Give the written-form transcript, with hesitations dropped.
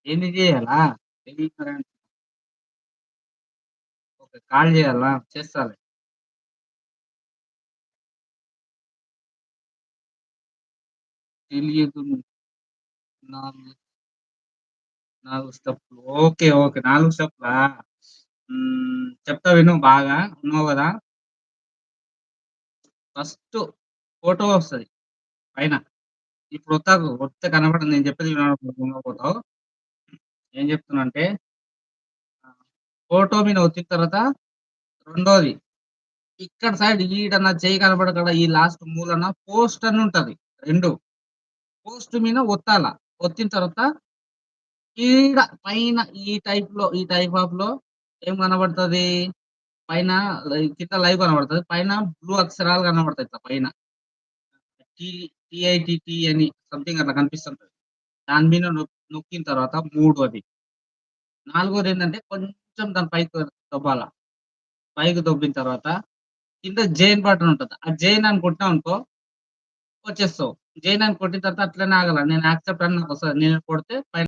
ఎన్ని జేయాలా? తెలియకరంటే okay. Call జేయాలా? చేస్తాలే. తెలియదు 4, 4 స్టెప్పులు. ఓకే. ఓకే. 4 స్టెప్పులా? చెప్తా విను బాగా. ఉన్నావు గదా! ఫస్టు ఫోటో వస్తది పైన. ఇప్పుడు ఒత్తాగు. ఒత్తితే కనపడదు. నేను చెప్పేది వినకపోతావు. ఏం జెప్తున్నా అంటే ఫోటో మీద ఒత్తిన తర్వాత రెండోది ఇక్కడ సైడ్ ఈడ నా చెయ్యి కనపడకుండా ఈ లాస్ట్ మూలన పోస్ట్ అని ఉంటది. 2 పోస్ట్ మీద ఒత్తాల. ఒత్తిన తర్వాత ఈడ పైన ఈ టైప్ ఆఫ్‌లో ఏం కనబడతది? పైన కింద లైవ్ కనబడతది. పైన బ్లూ అక్షరాలు కనబడతాయి ఇట్లా పైన. టీ టీఐటీటీ అని సంథింగ్ అట్లా కనిపిస్తుంటది. దాని మీద నొక్కిన తర్వాత మూడోది. నాలుగోదేంటంటే కొంచెం దాన్ని పైకి దొబ్బాల. పైకి దొబ్బిన తర్వాత కింద జైన్ బటన్ ఉంటది. ఆ జైన్ అని కొట్టామనుకో వచ్చేస్తావు. జైన్ అని కొట్టిన తర్వాత అట్లనే ఆగాల. నేను యాక్సెప్ట్ అని నాకొస్తది. నేను కొడితే పైన